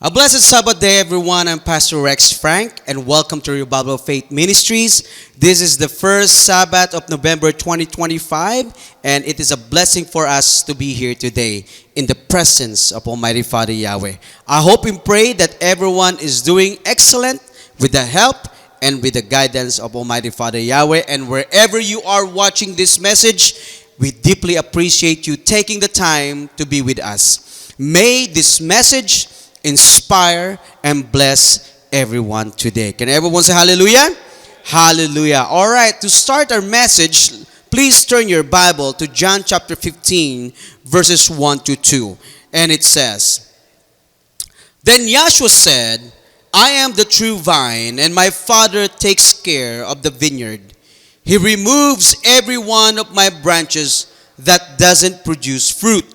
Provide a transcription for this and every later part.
A blessed Sabbath day, everyone. I'm Pastor Rex Frank, and welcome to Revival of Faith Ministries. This is the first Sabbath of November 2025, and it is a blessing for us to be here today in the presence of Almighty Father Yahweh. I hope and pray that everyone is doing excellent with the help and with the guidance of Almighty Father Yahweh. And wherever you are watching this message, we deeply appreciate you taking the time to be with us. May this message inspire and bless everyone today. Can everyone say hallelujah? Hallelujah. All right, to start our message, please turn your Bible to John chapter 15, verses 1 to 2. And it says, Then Yahshua said, I am the true vine, and my Father takes care of the vineyard. He removes every one of my branches that doesn't produce fruit.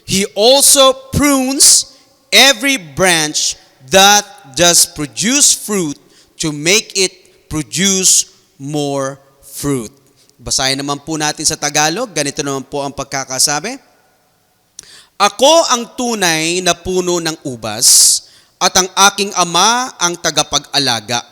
He also prunes every branch that does produce fruit to make it produce more fruit. Basahin naman po natin sa Tagalog. Ganito naman po ang pagkakasabi. Ako ang tunay na puno ng ubas at ang aking ama ang tagapag-alaga.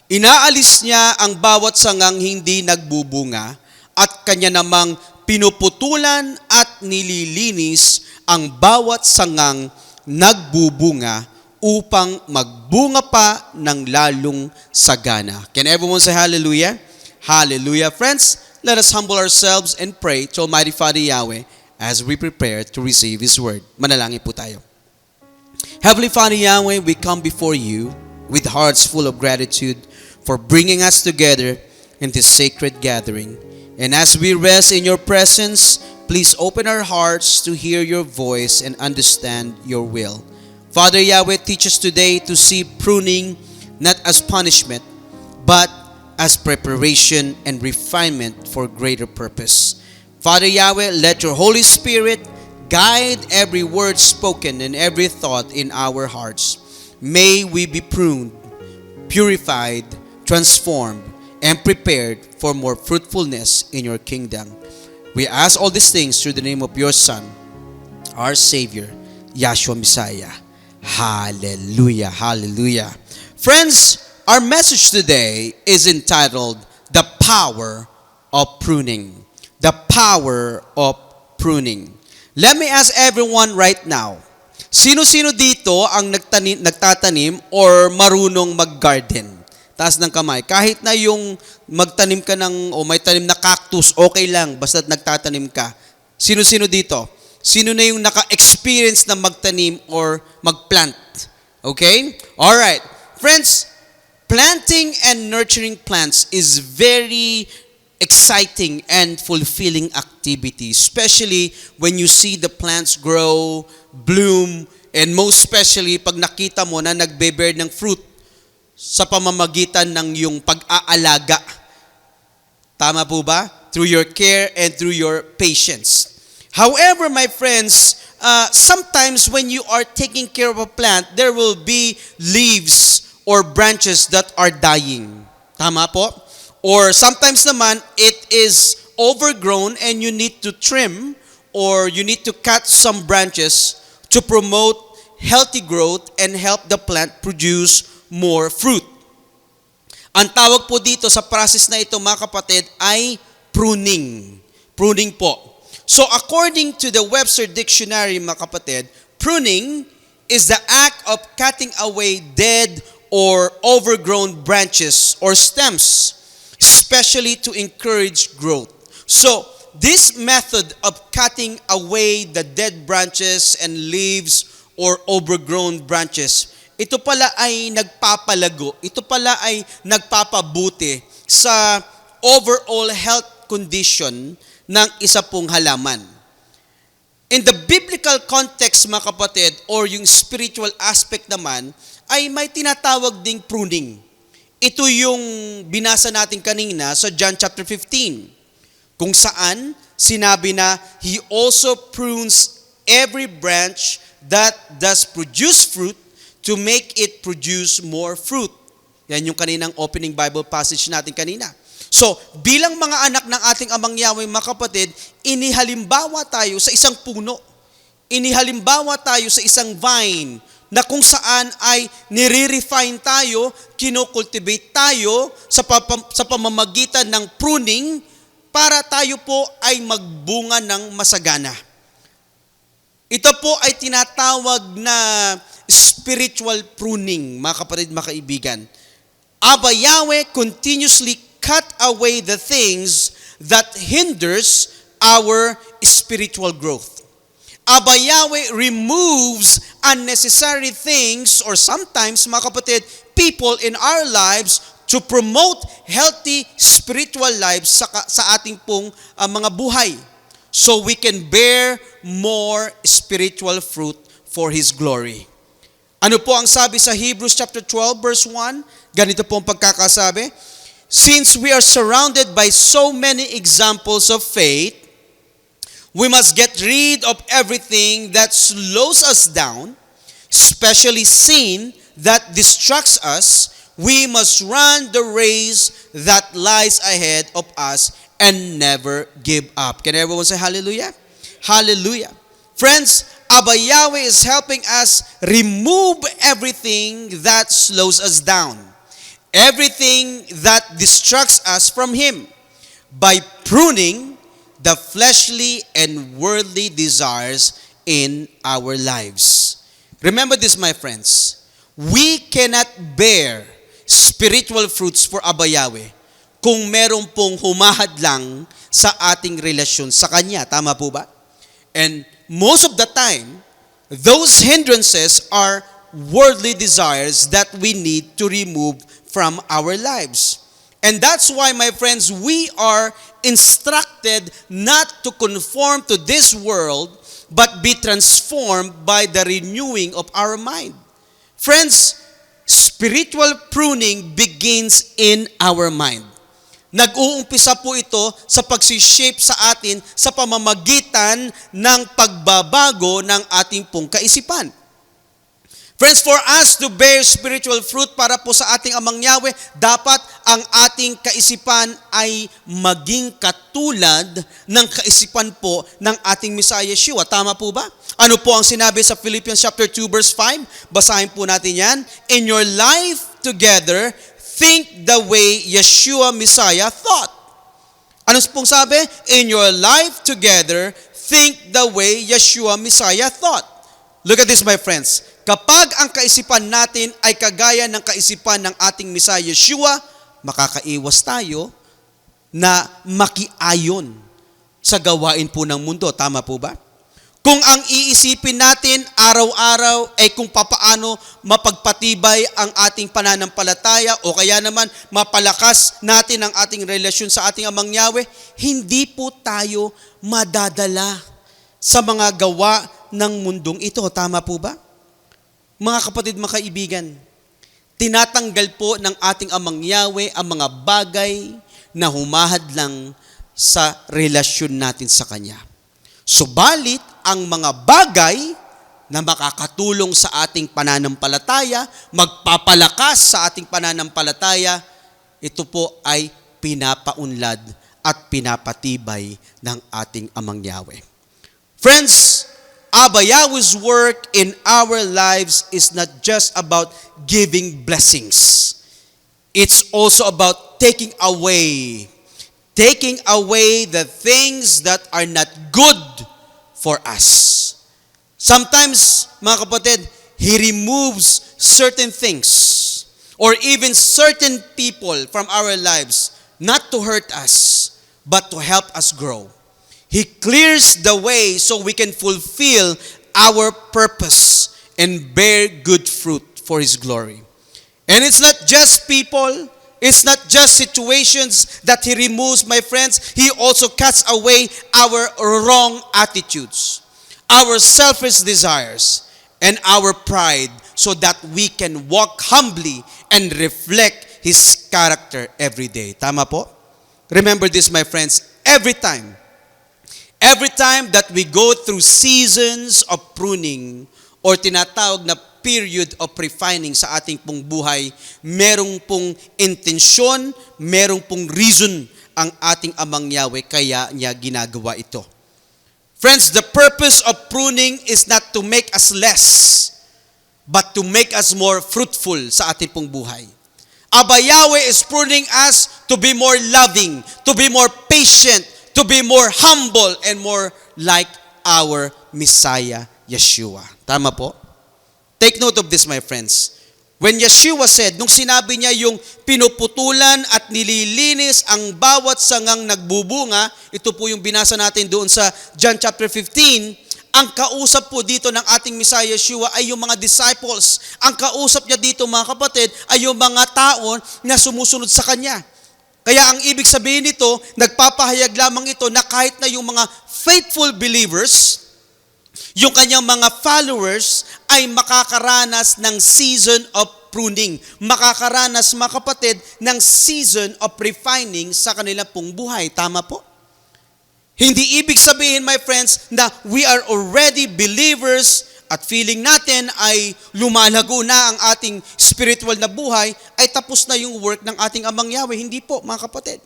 Inaalis niya ang bawat sangang hindi nagbubunga at kanya namang pinuputulan at nililinis ang bawat sangang nagbubunga upang magbunga pa ng lalong sagana. Can everyone say hallelujah? Hallelujah. Friends, let us humble ourselves and pray to Almighty Father Yahweh as we prepare to receive His Word. Manalangin po tayo. Heavenly Father Yahweh, we come before you with hearts full of gratitude for bringing us together in this sacred gathering. And as we rest in your presence, please open our hearts to hear your voice and understand your will. Father Yahweh, teach us today to see pruning not as punishment, but as preparation and refinement for greater purpose. Father Yahweh, let your Holy Spirit guide every word spoken and every thought in our hearts. May we be pruned, purified, transformed, and prepared for more fruitfulness in your kingdom. We ask all these things through the name of your Son, our Savior, Yahshua Messiah. Hallelujah, hallelujah. Friends, our message today is entitled, The Power of Pruning. The Power of Pruning. Let me ask everyone right now, sino-sino dito ang nagtatanim or marunong mag-garden? Taas ng kamay. Kahit na yung magtanim ka o may tanim na cactus, okay lang, basta nagtatanim ka. Sino-sino dito? Sino na yung naka-experience na magtanim or mag-plant? Okay? Alright. Friends, planting and nurturing plants is very exciting and fulfilling activity, especially when you see the plants grow, bloom, and most especially pag nakita mo na nagbe-bear ng fruit sa pamamagitan ng yung pag-aalaga. Tama po ba? Through your care and through your patience. However, my friends, sometimes when you are taking care of a plant, there will be leaves or branches that are dying. Tama po? Or sometimes naman, it is overgrown and you need to trim or you need to cut some branches to promote healthy growth and help the plant produce more fruit. Ang tawag po dito sa process na ito, mga kapatid, ay pruning. Pruning po. So according to the Webster Dictionary, mga kapatid, pruning is the act of cutting away dead or overgrown branches or stems, especially to encourage growth. So this method of cutting away the dead branches and leaves or overgrown branches, ito pala ay nagpapalago, ito pala ay nagpapabuti sa overall health condition ng isa pong halaman. In the biblical context, mga kapatid, or yung spiritual aspect naman, ay may tinatawag ding pruning. Ito yung binasa natin kanina sa John chapter 15, kung saan sinabi na, He also prunes every branch that does produce fruit to make it produce more fruit. Yan yung kaninang opening Bible passage natin kanina. So, bilang mga anak ng ating Amang Yahweh, mga kapatid, inihalimbawa tayo sa isang puno. Inihalimbawa tayo sa isang vine na kung saan ay nire-refine tayo, kinocultivate tayo sa pamamagitan ng pruning para tayo po ay magbunga ng masagana. Ito po ay tinatawag na spiritual pruning, mga kapatid, mga kaibigan. Abba Yahweh continuously cut away the things that hinders our spiritual growth. Abba Yahweh removes unnecessary things or sometimes, mga kapatid, people in our lives to promote healthy spiritual lives sa ating pong mga buhay. So we can bear more spiritual fruit for His glory. Ano po ang sabi sa Hebrews chapter 12 verse 1? Ganito po ang pagkakasabi. Since we are surrounded by so many examples of faith, we must get rid of everything that slows us down, especially sin that distracts us. We must run the race that lies ahead of us and never give up. Can everyone say hallelujah? Hallelujah. Friends, Abba Yahweh is helping us remove everything that slows us down, everything that distracts us from Him, by pruning the fleshly and worldly desires in our lives. Remember this, my friends. We cannot bear spiritual fruits for Abba Yahweh kung meron pong humahadlang sa ating relasyon sa Kanya. Tama po ba? And most of the time, those hindrances are worldly desires that we need to remove from our lives. And that's why, my friends, we are instructed not to conform to this world, but be transformed by the renewing of our mind. Friends, spiritual pruning begins in our mind. Nag-uumpisa po ito sa pagsishape sa atin sa pamamagitan ng pagbabago ng ating pong kaisipan. Friends, for us to bear spiritual fruit para po sa ating Amang Yahweh, dapat ang ating kaisipan ay maging katulad ng kaisipan po ng ating Messiah Yeshua. Tama po ba? Ano po ang sinabi sa Philippians chapter 2 verse 5? Basahin po natin yan. In your life together, think the way Yeshua Messiah thought. Ano pong sabi? In your life together, think the way Yeshua Messiah thought. Look at this, my friends. Kapag ang kaisipan natin ay kagaya ng kaisipan ng ating Messiah Yeshua, makakaiwas tayo na makiayon sa gawain po ng mundo. Tama po ba? Kung ang iisipin natin araw-araw ay kung papaano mapagpatibay ang ating pananampalataya o kaya naman mapalakas natin ang ating relasyon sa ating Amang Yahweh, hindi po tayo madadala sa mga gawa ng mundong ito. Tama po ba? Mga kapatid, mga kaibigan, tinatanggal po ng ating Amang Yahweh ang mga bagay na humahadlang sa relasyon natin sa Kanya. Subalit, ang mga bagay na makakatulong sa ating pananampalataya, magpapalakas sa ating pananampalataya, ito po ay pinapaunlad at pinapatibay ng ating Amang Yahweh. Friends, Abba Yahweh's work in our lives is not just about giving blessings. It's also about taking away the things that are not good for us. Sometimes, mga kapatid, He removes certain things or even certain people from our lives, not to hurt us, but to help us grow. He clears the way so we can fulfill our purpose and bear good fruit for His glory. And it's not just people, it's not just situations that He removes, my friends. He also cuts away our wrong attitudes, our selfish desires, and our pride so that we can walk humbly and reflect His character every day. Tama po? Remember this, my friends, every time that we go through seasons of pruning or tinatawag na period of refining sa ating pong buhay, merong pong intensyon, merong pong reason ang ating Amang Yahweh kaya niya ginagawa ito. Friends, the purpose of pruning is not to make us less, but to make us more fruitful sa ating pong buhay. Abba Yahweh is pruning us to be more loving, to be more patient, to be more humble, and more like our Messiah, Yeshua. Tama po? Take note of this, my friends. When Yeshua said, nung sinabi niya yung pinuputulan at nililinis ang bawat sangang nagbubunga, ito po yung binasa natin doon sa John chapter 15, ang kausap po dito ng ating Messiah Yeshua ay yung mga disciples. Ang kausap niya dito, mga kapatid, ay yung mga tao na sumusunod sa Kanya. Kaya ang ibig sabihin nito, nagpapahayag lamang ito na kahit na yung mga faithful believers, yung kanyang mga followers ay makakaranas ng season of pruning. Makakaranas, mga kapatid, ng season of refining sa kanilang pong buhay. Tama po? Hindi ibig sabihin, my friends, na we are already believers at feeling natin ay lumalago na ang ating spiritual na buhay, ay tapos na yung work ng ating Amang Yahweh. Hindi po, mga kapatid.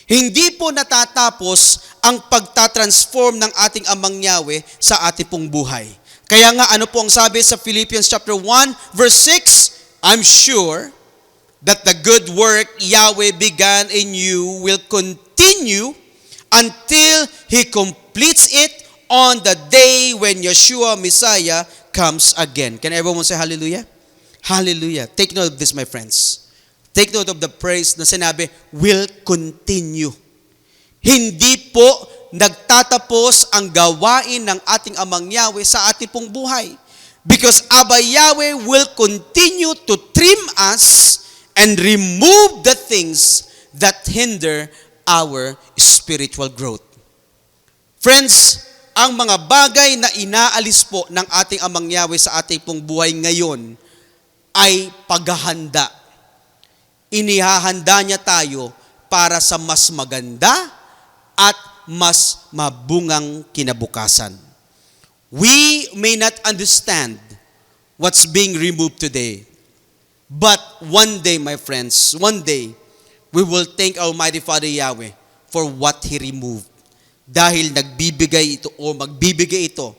Hindi po natatapos ang pagtatransform ng ating Amang Yahweh sa ating pong buhay. Kaya nga, ano po ang sabi sa Philippians chapter 1, verse 6, I'm sure that the good work Yahweh began in you will continue until He completes it on the day when Yeshua Messiah comes again. Can everyone say hallelujah? Hallelujah. Take note of this, my friends. Take note of the praise na sinabi, will continue. Hindi po nagtatapos ang gawain ng ating Amang Yahweh sa ating pong buhay. Because Abba Yahweh will continue to trim us and remove the things that hinder our spiritual growth. Friends, ang mga bagay na inaalis po ng ating Amang Yahweh sa ating pong buhay ngayon ay paghahanda. Inihahanda niya tayo para sa mas maganda at mas mabungang kinabukasan. We may not understand what's being removed today. But one day, my friends, one day, we will thank Almighty Father Yahweh for what He removed. Dahil nagbibigay ito o magbibigay ito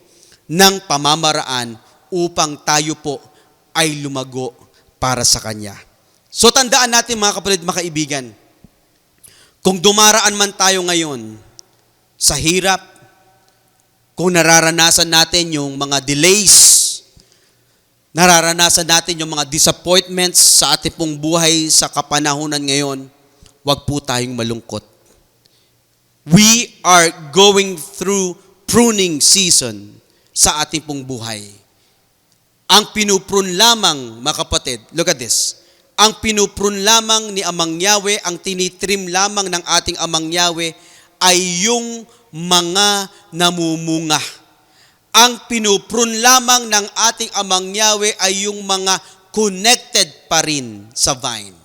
ng pamamaraan upang tayo po ay lumago para sa Kanya. So tandaan natin, mga kapatid, mga kaibigan, kung dumaraan man tayo ngayon sa hirap, kung nararanasan natin yung mga delays, nararanasan natin yung mga disappointments sa ating pong buhay sa kapanahunan ngayon, huwag po tayong malungkot. We are going through pruning season sa ating pong buhay. Ang pinuprun lamang, mga kapatid, look at this, ang pinuprun lamang ni Amang Yahweh, ang tinitrim lamang ng ating Amang Yahweh ay yung mga namumunga. Ang pinuprun lamang ng ating Amang Yahweh ay yung mga connected pa rin sa vine.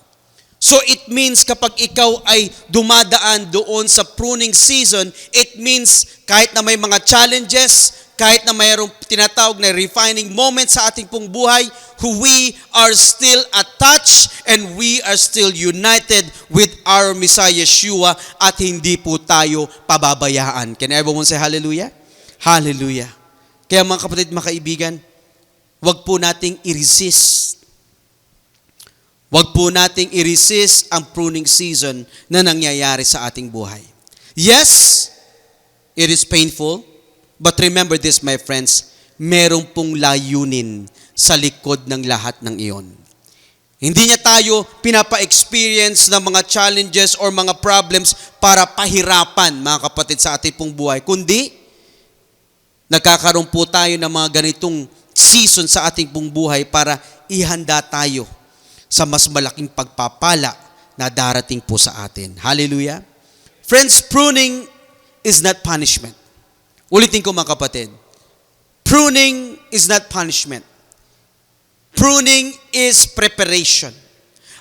So it means kapag ikaw ay dumadaan doon sa pruning season, it means kahit na may mga challenges, kahit na mayroong tinatawag na refining moment sa ating pong buhay, we are still attached and we are still united with our Messiah Yeshua at hindi po tayo pababayaan. Can everyone say hallelujah? Hallelujah. Kaya mga kapatid, mga kaibigan, wag po nating i-resist. Wag po nating i-resist ang pruning season na nangyayari sa ating buhay. Yes, it is painful, but remember this, my friends, merong pong layunin sa likod ng lahat ng iyon. Hindi niya tayo pinapa-experience ng mga challenges or mga problems para pahirapan, mga kapatid, sa ating pong buhay. Kundi, nagkakaroon po tayo ng mga ganitong season sa ating pong buhay para ihanda tayo sa mas malaking pagpapala na darating po sa atin. Hallelujah. Friends, pruning is not punishment. Ulitin ko, mga kapatid. Pruning is not punishment. Pruning is preparation.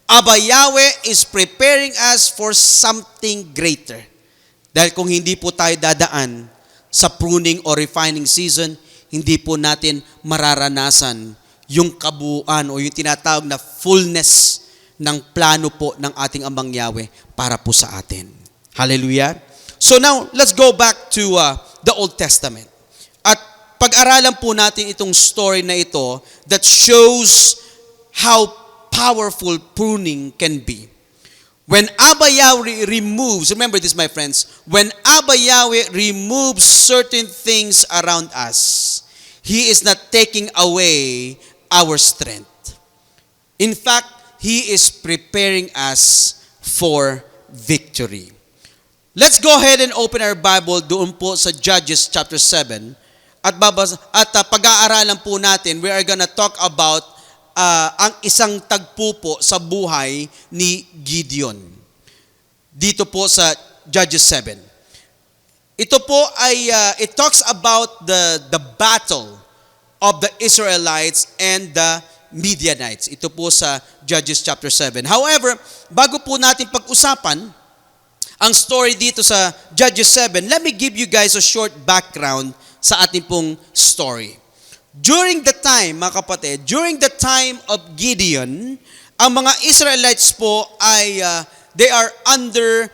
Abba Yahweh is preparing us for something greater. Dahil kung hindi po tayo dadaan sa pruning or refining season, hindi po natin mararanasan yung kabuuan o yung tinatawag na fullness ng plano po ng ating Amang Yahweh para po sa atin. Hallelujah. So now, let's go back to the Old Testament. At pag-aralan po natin itong story na ito that shows how powerful pruning can be. When Abba Yahweh removes, remember this my friends, when Abba Yahweh removes certain things around us, He is not taking away our strength. In fact, He is preparing us for victory. Let's go ahead and open our Bible doon po sa Judges chapter 7 at pag-aaralan po natin, we are gonna talk about ang isang tagpo po sa buhay ni Gideon. Dito po sa Judges 7. Ito po ay, it talks about the battle of the Israelites and the Midianites. Ito po sa Judges chapter 7. However, bago po natin pag-usapan ang story dito sa Judges 7, let me give you guys a short background sa ating pong story. During the time, mga kapatid, during the time of Gideon, ang mga Israelites po ay, they are under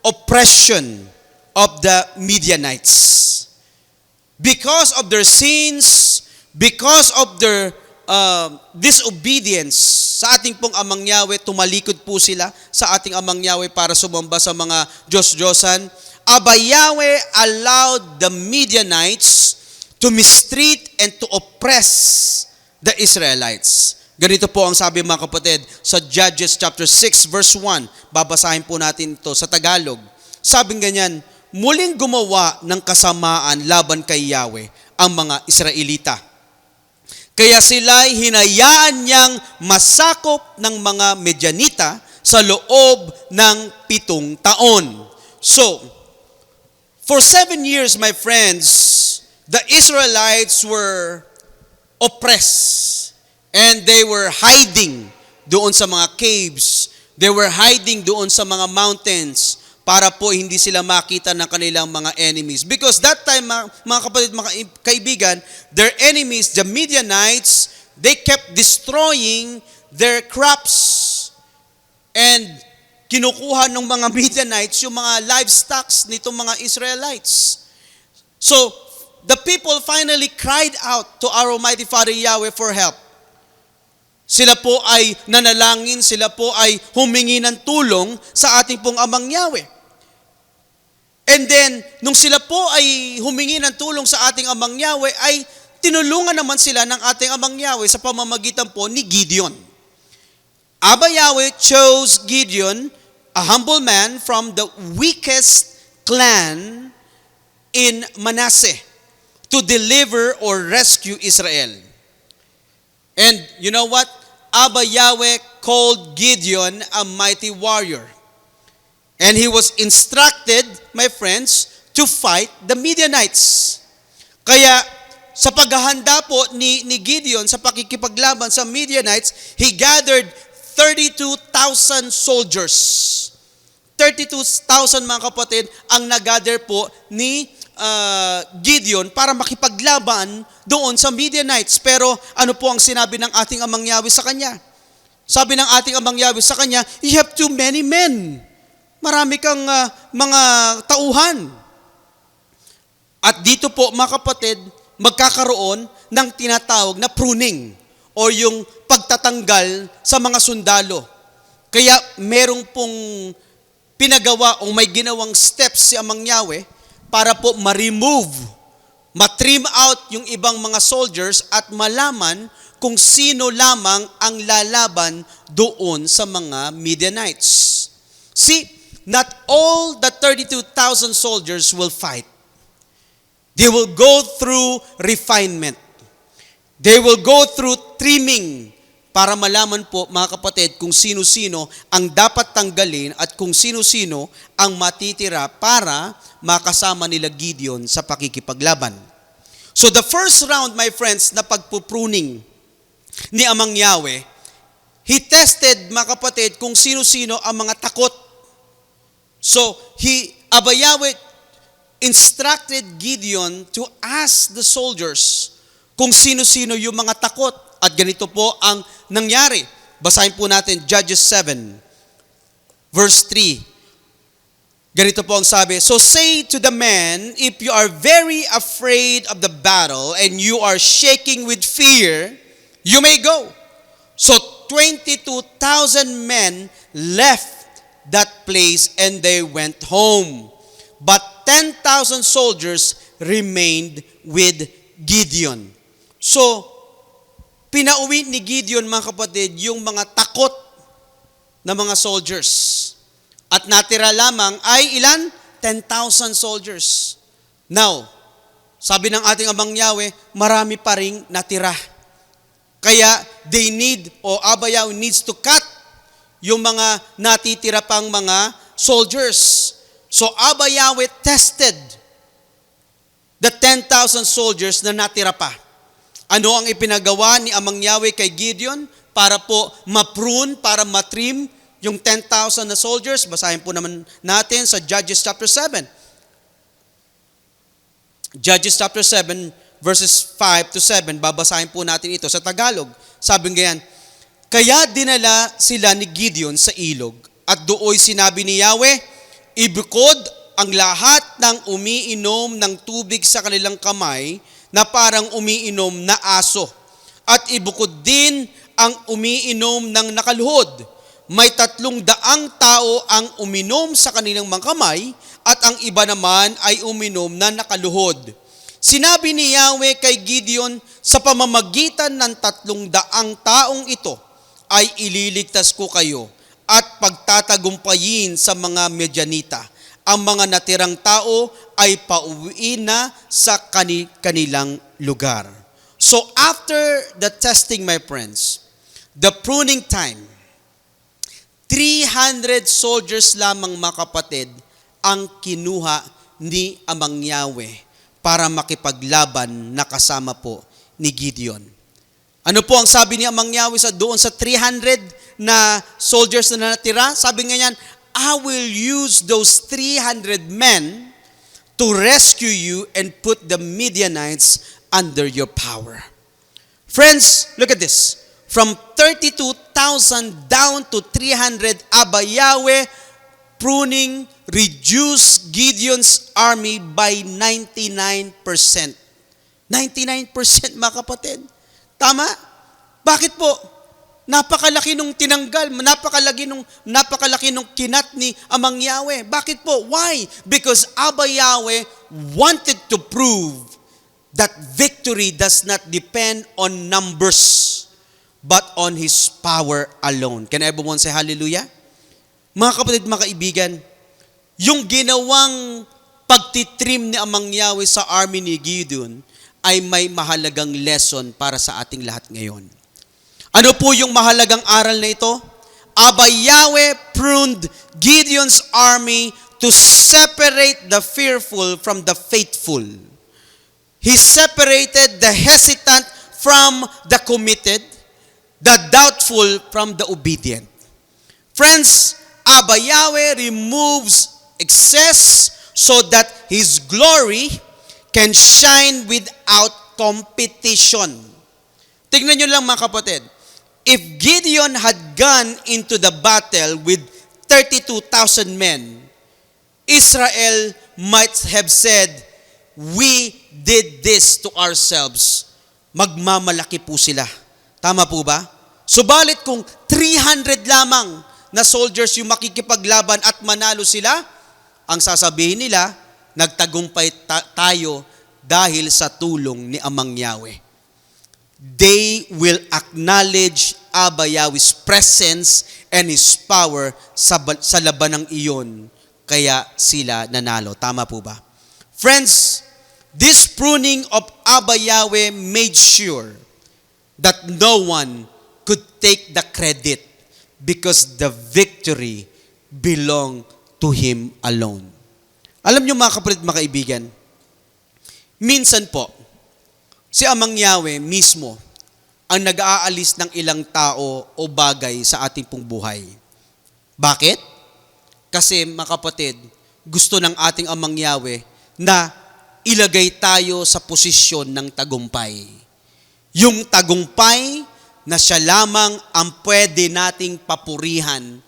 oppression of the Midianites. Because of their sins, because of their disobedience sa ating pong Amang Yahweh, tumalikod po sila sa ating Amang Yahweh para sumamba sa mga Diyos-Diyosan. Abba Yahweh allowed the Midianites to mistreat and to oppress the Israelites. Ganito po ang sabi mga kapatid sa Judges chapter 6 verse 1. Babasahin po natin ito sa Tagalog. Sabing ganyan, muling gumawa ng kasamaan laban kay Yahweh ang mga Israelita. Kaya sila'y hinayaan niyang masakop ng mga Midianita sa loob ng 7 taon. So, for 7 years, my friends, the Israelites were oppressed and they were hiding doon sa mga caves. They were hiding doon sa mga mountains para po hindi sila makita ng kanilang mga enemies. Because that time, mga kapatid, mga kaibigan, their enemies, the Midianites, they kept destroying their crops. And kinukuha ng mga Midianites yung mga livestocks nitong mga Israelites. So, the people finally cried out to our Almighty Father Yahweh for help. Sila po ay nanalangin, sila po ay humingi ng tulong sa ating pong Amang Yahweh. And then, nung sila po ay humingi ng tulong sa ating Amang Yahweh, ay tinulungan naman sila ng ating Amang Yahweh sa pamamagitan po ni Gideon. Abba Yahweh chose Gideon, a humble man from the weakest clan in Manasseh, to deliver or rescue Israel. And you know what? Abba Yahweh called Gideon a mighty warrior. And he was instructed, my friends, to fight the Midianites. Kaya sa paghahanda po ni Gideon sa pakikipaglaban sa Midianites, he gathered 32,000 soldiers. 32,000 mga kapatid ang nag-gather po ni Gideon para makipaglaban doon sa Midianites. Pero ano po ang sinabi ng ating Amang Yahweh sa kanya? Sabi ng ating Amang Yahweh sa kanya, you have too many men. Marami kang mga tauhan. At dito po mga kapatid, magkakaroon ng tinatawag na pruning o yung pagtatanggal sa mga sundalo. Kaya merong pong pinagawa o may ginawang steps si Amang Yahweh para po ma-remove, ma-trim out yung ibang mga soldiers at malaman kung sino lamang ang lalaban doon sa mga Midianites. See, not all the 32,000 soldiers will fight. They will go through refinement. They will go through trimming para malaman po, mga kapatid, kung sino-sino ang dapat tanggalin at kung sino-sino ang matitira para makasama nila Gideon sa pakikipaglaban. So the first round, my friends, na pagpupruning ni Amang Yahweh, he tested, mga kapatid, kung sino-sino ang mga takot. So, Abba Yahweh instructed Gideon to ask the soldiers kung sino-sino yung mga takot. At ganito po ang nangyari. Basahin po natin Judges 7, verse 3. Ganito po ang sabi, "So say to the men, if you are very afraid of the battle and you are shaking with fear, you may go." So 22,000 men left that place and they went home. But 10,000 soldiers remained with Gideon. So, pinauwi ni Gideon, mga kapatid, yung mga takot na mga soldiers. At natira lamang ay ilan? 10,000 soldiers. Now, sabi ng ating Amang Yahweh, marami pa ring natira. Kaya they need, o Abba Yahweh needs to cut yung mga natitira pang mga soldiers. So Abba Yahweh tested the 10,000 soldiers na natira pa. Ano ang ipinagawa ni Amang Yahweh kay Gideon para po ma-prune, para matrim yung 10,000 na soldiers? Basahin po naman natin sa Judges chapter 7. Judges chapter 7 verses 5 to 7. Babasahin po natin ito sa Tagalog. Sabi ngayon, "Kaya dinala sila ni Gideon sa ilog at dooy sinabi ni Yahweh, ibukod ang lahat ng umiinom ng tubig sa kanilang kamay na parang umiinom na aso. At ibukod din ang umiinom ng nakaluhod. May 300 tao ang uminom sa kanilang mga kamay at ang iba naman ay uminom na nakaluhod. Sinabi ni Yahweh kay Gideon, sa pamamagitan ng 300 taong ito ay ililigtas ko kayo at pagtatagumpayin sa mga Medyanita. Ang mga natirang tao ay pauwiin na sa kanilang lugar." So after the testing, my friends, the pruning time, 300 soldiers lamang, mga kapatid, ang kinuha ni Amang Yahweh para makipaglaban na kasama po ni Gideon. Ano po ang sabi ni Amang Yahweh doon sa 300 na soldiers na natira? Sabi nga niyan, "I will use those 300 men to rescue you and put the Midianites under your power." Friends, look at this. From 32,000 down to 300, Abba Yahweh pruning reduced Gideon's army by 99%. 99%, mga kapatid. Tama? Bakit po? Napakalaki nung tinanggal, napakalaki nung kinat ni Amang Yahweh. Bakit po? Why? Because Abba Yahweh wanted to prove that victory does not depend on numbers, but on His power alone. Can everyone say hallelujah? Mga kapatid, mga kaibigan, yung ginawang pagtitrim ni Amang Yahweh sa army ni Gideon ay may mahalagang lesson para sa ating lahat ngayon. Ano po yung mahalagang aral na ito? Abba Yahweh pruned Gideon's army to separate the fearful from the faithful. He separated the hesitant from the committed, the doubtful from the obedient. Friends, Abba Yahweh removes excess so that His glory can shine without competition. Tingnan nyo lang, mga kapatid. If Gideon had gone into the battle with 32,000 men, Israel might have said, "We did this to ourselves." Magmamalaki po sila. Tama po ba? Subalit kung 300 lamang na soldiers yung makikipaglaban at manalo sila, ang sasabihin nila, nagtagumpay tayo dahil sa tulong ni Amang Yahweh. They will acknowledge Abba Yahweh's presence and His power sa labanang iyon, kaya sila nanalo. Tama po ba? Friends, this pruning of Abba Yahweh made sure that no one could take the credit because the victory belonged to Him alone. Alam niyo, mga kapatid, mga kaibigan, minsan po, si Amang Yahweh mismo ang nag-aalis ng ilang tao o bagay sa ating pong buhay. Bakit? Kasi, mga kapatid, gusto ng ating Amang Yahweh na ilagay tayo sa posisyon ng tagumpay. Yung tagumpay na siya lamang ang pwede nating papurihan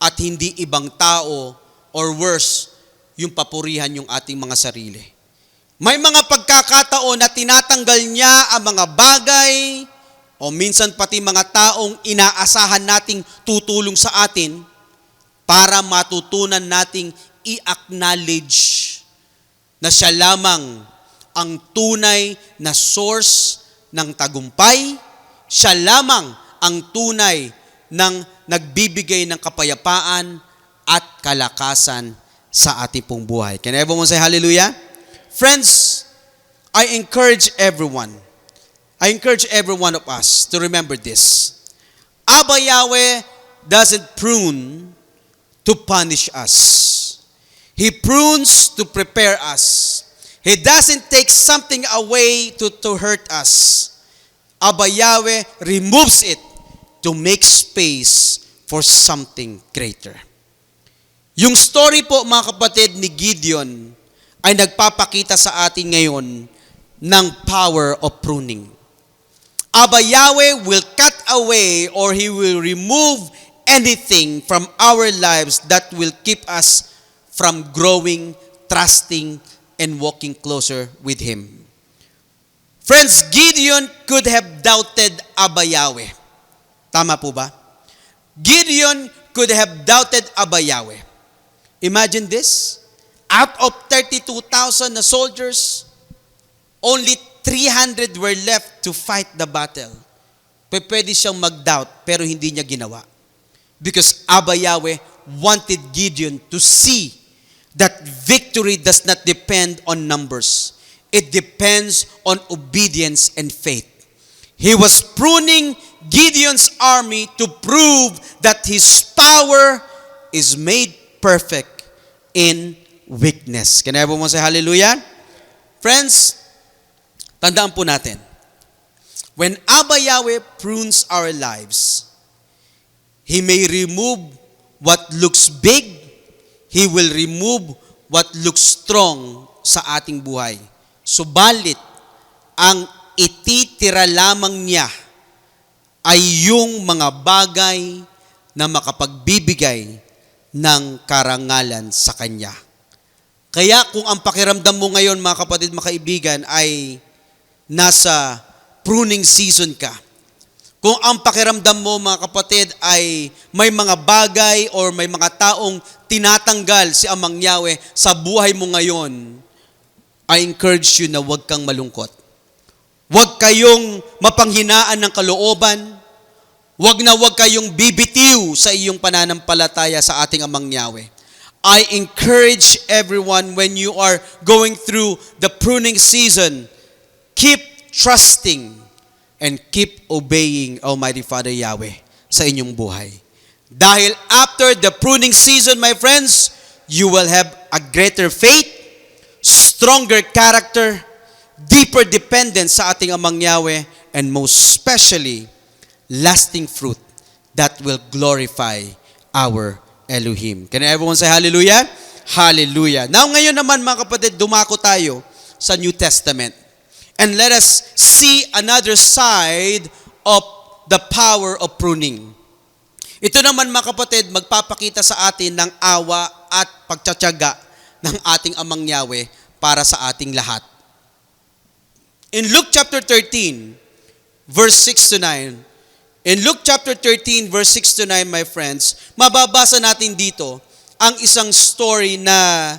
at hindi ibang tao or worse, yung papurihan yung ating mga sarili. May mga pagkakataon na tinatanggal niya ang mga bagay o minsan pati mga taong inaasahan nating tutulong sa atin para matutunan nating i-acknowledge na siya lamang ang tunay na source ng tagumpay, siya lamang ang tunay ng nagbibigay ng kapayapaan at kalakasan sa ating pong buhay. Can everyone say hallelujah? Friends, I encourage every one of us to remember this. Abba Yahweh doesn't prune to punish us. He prunes to prepare us. He doesn't take something away to hurt us. Abba Yahweh removes it to make space for something greater. Yung story po mga kapatid ni Gideon ay nagpapakita sa atin ngayon ng power of pruning. Abba Yahweh will cut away or He will remove anything from our lives that will keep us from growing, trusting, and walking closer with Him. Friends, Gideon could have doubted Abba Yahweh. Tama po ba? Gideon could have doubted Abba Yahweh. Imagine this. Out of 32,000 na soldiers, only 300 were left to fight the battle. Pwede siyang mag-doubt, pero hindi niya ginawa. Because Abba Yahweh wanted Gideon to see that victory does not depend on numbers. It depends on obedience and faith. He was pruning Gideon's army to prove that his power is made perfect in weakness. Can everyone say hallelujah? Friends, tandaan po natin, when Abba Yahweh prunes our lives, He may remove what looks big, He will remove what looks strong sa ating buhay. Subalit, ang ititira lamang niya ay yung mga bagay na makapagbibigay ng karangalan sa Kanya. Kaya kung ang pakiramdam mo ngayon mga kapatid, mga kaibigan, ay nasa pruning season ka, kung ang pakiramdam mo mga kapatid ay may mga bagay or may mga taong tinatanggal si Amang Yahweh sa buhay mo ngayon, I encourage you na huwag kang malungkot. Huwag kayong mapanghinaan ng kalooban. Huwag na huwag kayong bibitiw sa iyong pananampalataya sa ating Amang Yahweh. I encourage everyone when you are going through the pruning season, keep trusting and keep obeying Almighty Father Yahweh sa inyong buhay. Dahil after the pruning season, my friends, you will have a greater faith, stronger character, deeper dependence sa ating Amang Yahweh, and most especially, lasting fruit that will glorify our Elohim. Can everyone say hallelujah? Hallelujah. Now ngayon naman mga kapatid, dumako tayo sa New Testament. And let us see another side of the power of pruning. Ito naman mga kapatid, magpapakita sa atin ng awa at pagtsatsaga ng ating Amang Yahweh para sa ating lahat. In Luke chapter 13, verse 6 to 9, in Luke chapter 13, verse 6 to 9, my friends, mababasa natin dito ang isang story na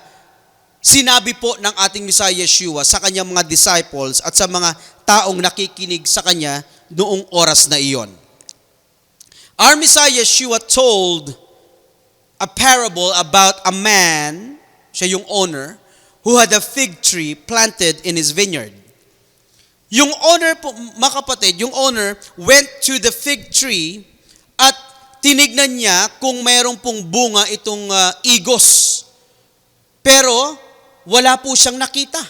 sinabi po ng ating Messiah Yeshua sa kanyang mga disciples at sa mga taong nakikinig sa kanya noong oras na iyon. Our Messiah Yeshua told a parable about a man, siya yung owner, who had a fig tree planted in his vineyard. Yung owner po, mga kapatid, yung owner went to the fig tree at tinignan niya kung mayroong pong bunga itong igos. Pero wala po siyang nakita.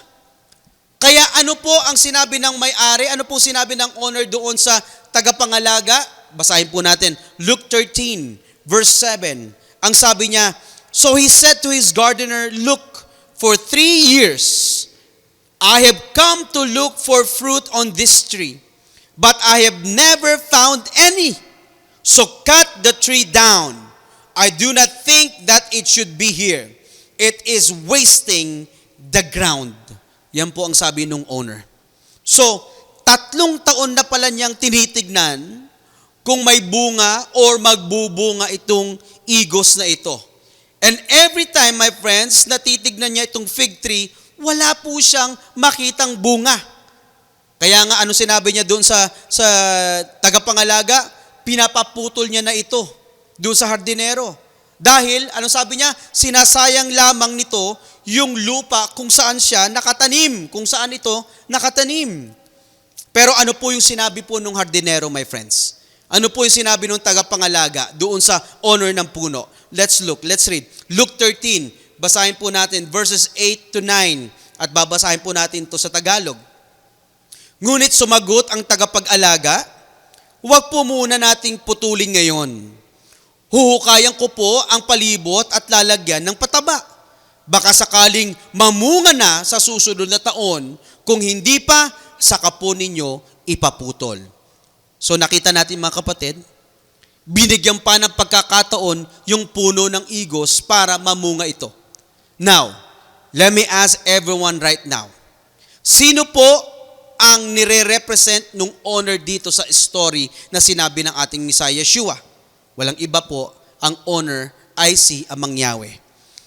Kaya ano po ang sinabi ng may-ari? Ano po sinabi ng owner doon sa tagapangalaga? Basahin po natin. Luke 13, verse 7. Ang sabi niya, so he said to his gardener, look, for 3 years, I have come to look for fruit on this tree, but I have never found any. So cut the tree down. I do not think that it should be here. It it is wasting the ground. Yan po ang sabi nung owner. So, 3 taon na pala niyang tinitignan kung may bunga or magbubunga itong igos na ito. And every time, my friends, natitignan niya itong fig tree, wala po siyang makitang bunga. Kaya nga, ano sinabi niya doon sa tagapangalaga? Pinapaputol niya na ito doon sa hardinero. Dahil, ano sabi niya? Sinasayang lamang nito yung lupa kung saan siya nakatanim, kung saan ito nakatanim. Pero ano po yung sinabi po ng hardinero, my friends? Ano po yung sinabi ng tagapangalaga doon sa owner ng puno? Let's look, let's read. Luke 13, basahin po natin verses 8 to 9 at babasahin po natin ito sa Tagalog. Ngunit sumagot ang tagapag-alaga, huwag po muna nating putulin ngayon. Huhukayan ko po ang palibot at lalagyan ng pataba. Baka sakaling mamunga na sa susunod na taon, kung hindi pa, saka po ninyo ipaputol. So nakita natin mga kapatid, binigyan pa ng pagkakataon yung puno ng igos para mamunga ito. Now, let me ask everyone right now. Sino po ang nire-represent nung owner dito sa story na sinabi ng ating Messiah Yeshua? Walang iba po, ang owner ay si Amang Yahweh.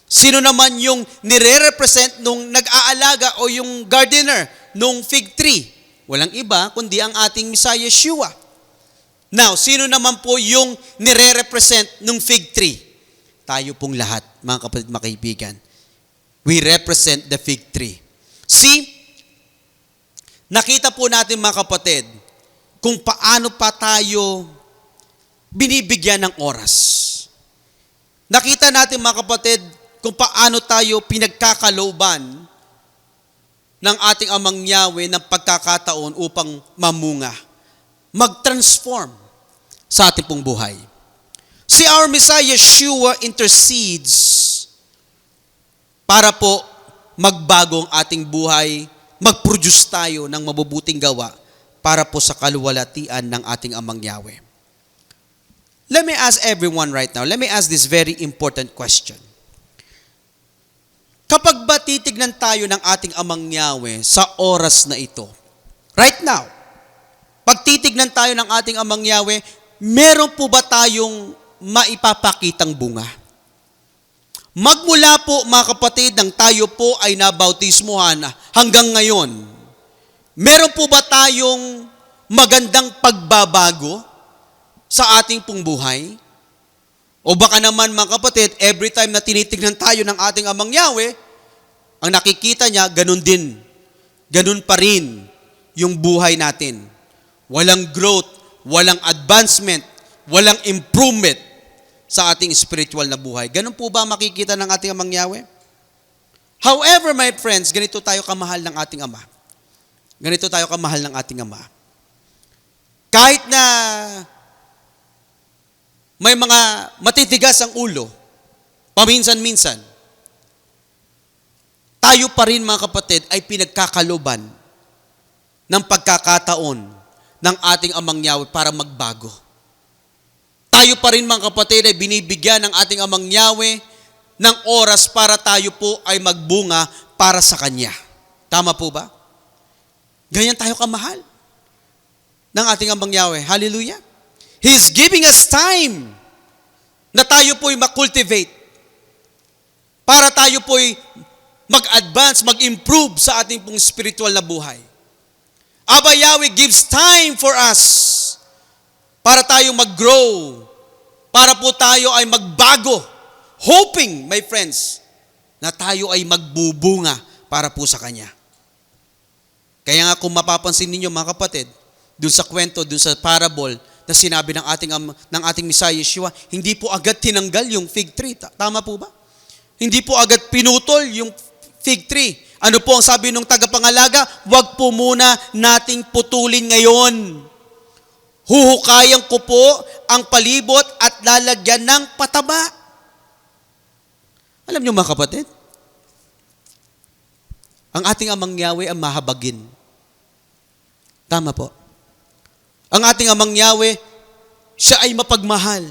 Sino naman yung nire-represent nung nag-aalaga o yung gardener nung fig tree? Walang iba kundi ang ating Messiah Yeshua. Now, sino naman po yung nire-represent nung fig tree? Tayo pong lahat, mga kapatid, mga kaibigan. We represent the fig tree. See, nakita po natin mga kapatid kung paano pa tayo binibigyan ng oras. Nakita natin mga kapatid kung paano tayo pinagkakalooban ng ating Amang Yahweh ng pagkakataon upang mamunga, mag-transform sa ating pong buhay. Si our Messiah Yeshua intercedes para po magbago ang ating buhay, mag-produce tayo ng mabubuting gawa para po sa kaluwalhatian ng ating Amang Yahweh. Let me ask everyone right now, let me ask this very important question. Kapag ba titignan tayo ng ating Amang Yahweh sa oras na ito, right now, pag titignan tayo ng ating Amang Yahweh, meron po ba tayong maipapakitang bunga? Magmula po mga kapatid nang tayo po ay nabautismuhan hanggang ngayon, meron po ba tayong magandang pagbabago sa ating pong buhay? O baka naman mga kapatid, every time na tinitignan tayo ng ating Amang Yahweh, ang nakikita niya, ganun din. Ganun pa rin yung buhay natin. Walang growth, walang advancement, walang improvement sa ating spiritual na buhay. Ganun po ba makikita ng ating Amang Yahweh? However, my friends, ganito tayo kamahal ng ating Ama. Ganito tayo kamahal ng ating Ama. Kahit na may mga matitigas ang ulo, paminsan-minsan, tayo pa rin mga kapatid ay pinagkakaloban ng pagkakataon ng ating Amang Yahweh para magbago. Tayo pa rin mga kapatid ay binibigyan ng ating Amang Yahweh ng oras para tayo po ay magbunga para sa Kanya. Tama po ba? Ganyan tayo kamahal ng ating Amang Yahweh. Hallelujah! He's giving us time na tayo po'y makultivate para tayo po'y mag-advance, mag-improve sa ating pong spiritual na buhay. Abba Yahweh gives time for us para tayo mag-grow, para po tayo ay magbago, hoping, my friends, na tayo ay magbubunga para po sa Kanya. Kaya nga kung mapapansin ninyo mga kapatid, dun sa kwento, dun sa parable na sinabi ng ating Messiah Yeshua, hindi po agad tinanggal yung fig tree. Tama po ba? Hindi po agad pinutol yung fig tree. Ano po ang sabi ng tagapangalaga? Huwag po muna nating putulin ngayon. Huhukayan ko po ang palibot at lalagyan ng pataba. Alam niyo mga kapatid, ang ating Amang Yahweh ang mahabagin. Tama po. Ang ating Amang Yahweh, siya ay mapagmahal.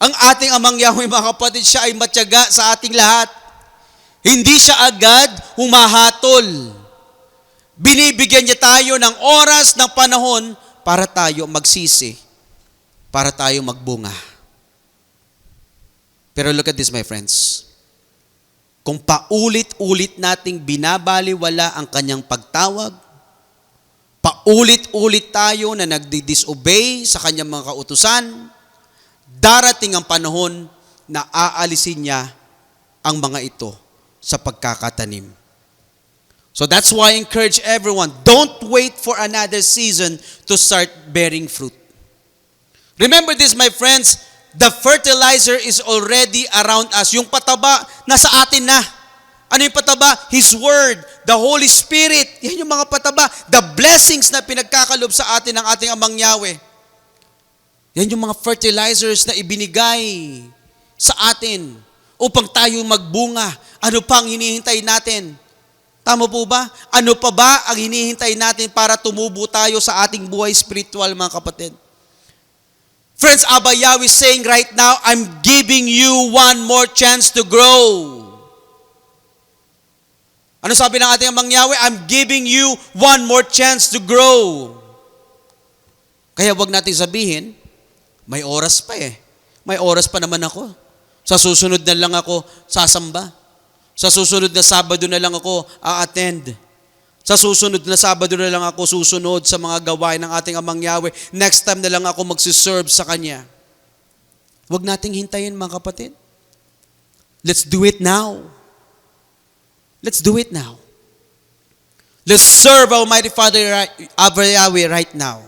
Ang ating amang Yahweh, mga kapatid, siya ay matyaga sa ating lahat. Hindi siya agad humahatol. Binibigyan niya tayo ng oras, ng panahon para tayo magsisi, para tayo magbunga. Pero look at this, my friends. Kung paulit-ulit nating binabaliwala ang kanyang pagtawag, paulit-ulit tayo na nagdi-disobey sa kanyang mga kautusan, darating ang panahon na aalisin niya ang mga ito sa pagkakatanim. So that's why I encourage everyone, don't wait for another season to start bearing fruit. Remember this, my friends, the fertilizer is already around us. Yung pataba, nasa atin na. Ano yung pataba? His Word, the Holy Spirit. Yan yung mga pataba. The blessings na pinagkakalob sa atin ng ating amang Yahweh. Yan yung mga fertilizers na ibinigay sa atin upang tayo magbunga. Ano pang hinihintay natin? Tama po ba? Ano pa ba ang hinihintay natin para tumubo tayo sa ating buhay spiritual, mga kapatid? Friends, Abba Yahweh is saying right now, I'm giving you one more chance to grow. Ano sabi ng ating amang Yahweh? I'm giving you one more chance to grow. Kaya wag natin sabihin, may oras pa eh. May oras pa naman ako. Sa susunod na lang ako sasamba. Sa susunod na Sabado na lang ako a-attend. Sa susunod na Sabado na lang ako susunod sa mga gawain ng ating amang Yahweh. Next time na lang ako magsiserve sa Kanya. Huwag nating hintayin, mga kapatid. Let's do it now. Let's do it now. Let's serve Almighty Father Abba Yahweh right now.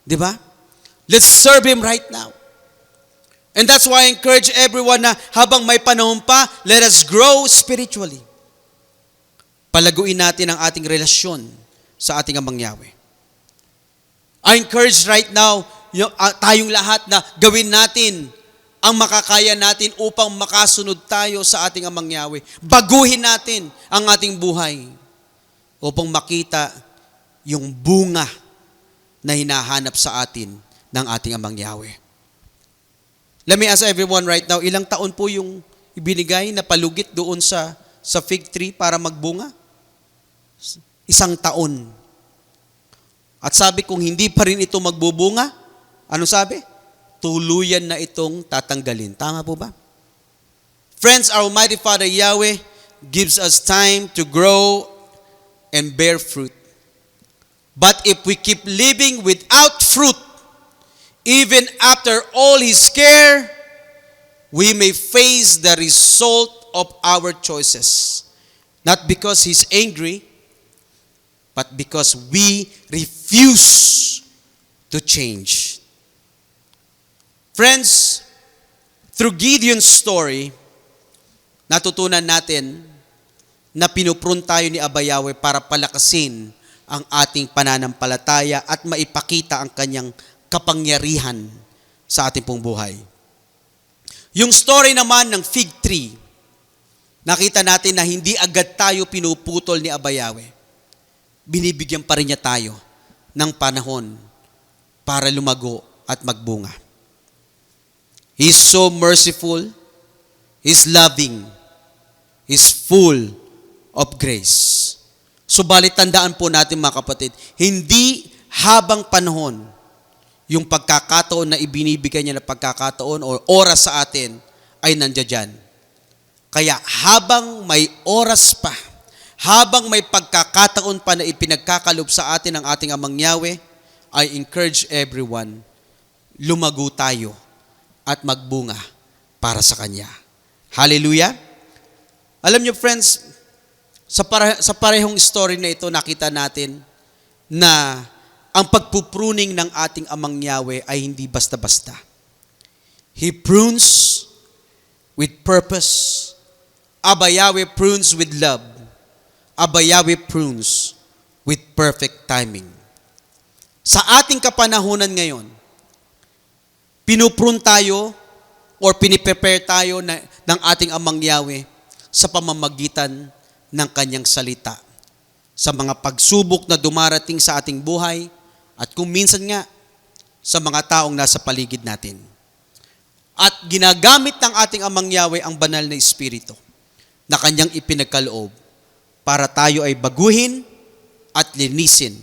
Di ba? Let's serve Him right now. And that's why I encourage everyone na habang may panahon pa, let us grow spiritually. Palaguin natin ang ating relasyon sa ating amang Yahweh. I encourage right now, tayong lahat na gawin natin ang makakaya natin upang makasunod tayo sa ating amang Yahweh. Baguhin natin ang ating buhay upang makita yung bunga na hinahanap sa atin ng ating amang Yahweh. Let me ask everyone right now, ilang taon po yung ibinigay na palugit doon sa fig tree para magbunga? 1 taon. At sabi kung hindi pa rin ito magbubunga, ano sabi? Tuluyan na itong tatanggalin. Tama po ba? Friends, our Almighty Father Yahweh gives us time to grow and bear fruit. But if we keep living without fruit, even after all His care, we may face the result of our choices. Not because He's angry, but because we refuse to change. Friends, through Gideon's story, natutunan natin na pinuprun tayo ni Abba Yahweh para palakasin ang ating pananampalataya at maipakita ang kanyang kapangyarihan sa ating pong buhay. Yung story naman ng fig tree, nakita natin na hindi agad tayo pinuputol ni Abba Yahweh. Binibigyan pa rin niya tayo ng panahon para lumago at magbunga. He's so merciful, He's loving, He's full of grace. Subalit tandaan po natin, mga kapatid, hindi habang panahon yung pagkakataon na ibinibigay niya na pagkakataon o oras sa atin ay nandiyan. Kaya habang may oras pa, habang may pagkakataon pa na ipinagkakalob sa atin ng ating amang Yahweh, I encourage everyone, lumago tayo at magbunga para sa Kanya. Hallelujah! Alam niyo, friends, sa parehong story na ito, nakita natin na ang pagpupruning ng ating amang Yahweh ay hindi basta-basta. He prunes with purpose. Abba Yahweh prunes with love. Abba Yahweh prunes with perfect timing. Sa ating kapanahunan ngayon, pinuprune tayo or piniprepare tayo ng ating amang Yahweh sa pamamagitan ng kanyang salita. Sa mga pagsubok na dumarating sa ating buhay, at kung minsan nga, sa mga taong nasa paligid natin. At ginagamit ng ating Amang Yahweh ang banal na Espiritu na kanyang ipinagkaloob para tayo ay baguhin at linisin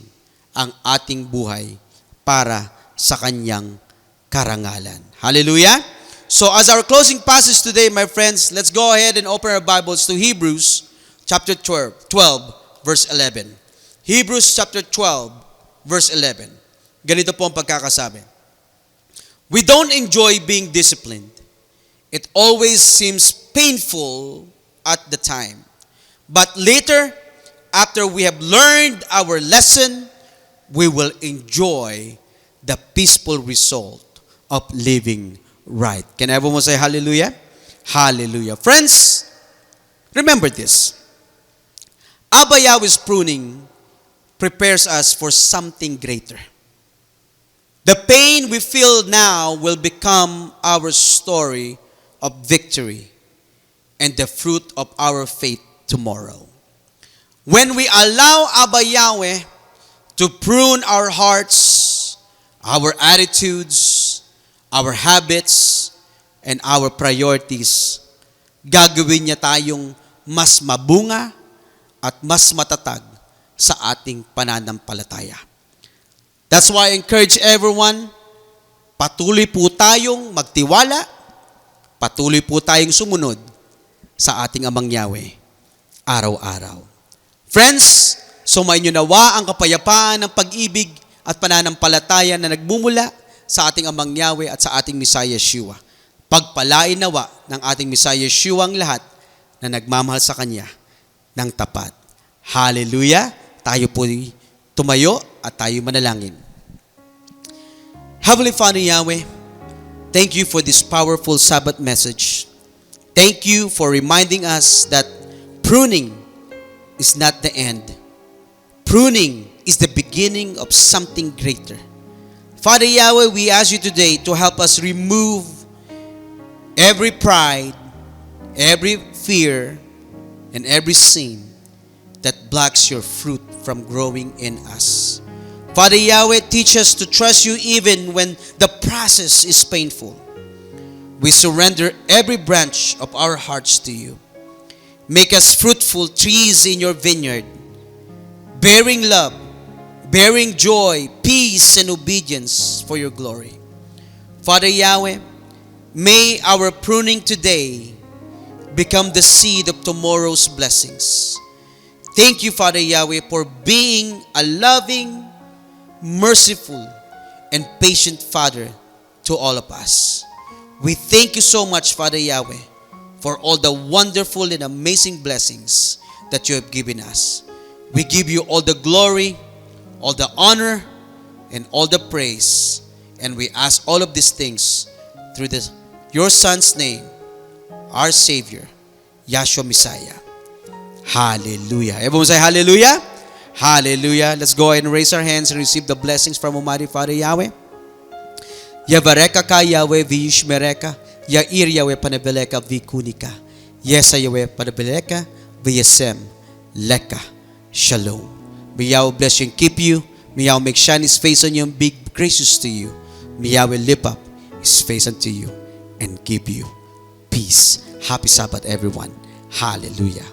ang ating buhay para sa kanyang karangalan. Hallelujah! So as our closing passage today, my friends, let's go ahead and open our Bibles to Hebrews chapter 12, verse 11. Hebrews chapter 12, verse 11. Ganito po ang pagkakasabi. We don't enjoy being disciplined. It always seems painful at the time. But later, after we have learned our lesson, we will enjoy the peaceful result of living right. Can everyone say hallelujah? Hallelujah. Friends, remember this. Abba Yahweh's pruning prepares us for something greater. The pain we feel now will become our story of victory and the fruit of our faith tomorrow. When we allow Abba Yahweh to prune our hearts, our attitudes, our habits, and our priorities, gagawin niya tayong mas mabunga at mas matatag sa ating pananampalataya. That's why I encourage everyone, patuloy po tayong magtiwala, patuloy po tayong sumunod sa ating Amang Yahweh araw-araw. Friends, sumayin niyo nawa ang kapayapaan ng pag-ibig at pananampalataya na nagmumula sa ating Amang Yahweh at sa ating Messiah Yeshua. Pagpalain nawa ng ating Messiah Yeshua ang lahat na nagmamahal sa Kanya ng tapat. Hallelujah! Tayo po tumayo at tayo manalangin. Heavenly Father Yahweh, thank you for this powerful Sabbath message. Thank you for reminding us that pruning is not the end. Pruning is the beginning of something greater. Father Yahweh, we ask you today to help us remove every pride, every fear, and every sin that blocks your fruit from growing in us. Father Yahweh, teach us to trust you even when the process is painful. We surrender every branch of our hearts to you. Make us fruitful trees in your vineyard, bearing love, bearing joy, peace, and obedience for your glory. Father Yahweh, may our pruning today become the seed of tomorrow's blessings. Thank you, Father Yahweh, for being a loving, merciful, and patient Father to all of us. We thank you so much, Father Yahweh, for all the wonderful and amazing blessings that you have given us. We give you all the glory, all the honor, and all the praise. And we ask all of these things through your Son's name, our Savior, Yahshua Messiah. Hallelujah. Everyone say hallelujah. Hallelujah. Let's go ahead and raise our hands and receive the blessings from Almighty Father Yahweh. Yavareka ka Yahweh v'yishmereka, Yair Yahweh panabeleka v'kunika, Yesa Yahweh panabeleka v'yesem leka. Shalom. May Yahweh bless you and keep you. May Yahweh make shine His face on you and be gracious to you. May Yahweh lift up His face unto you and give you peace. Happy Sabbath, everyone. Hallelujah.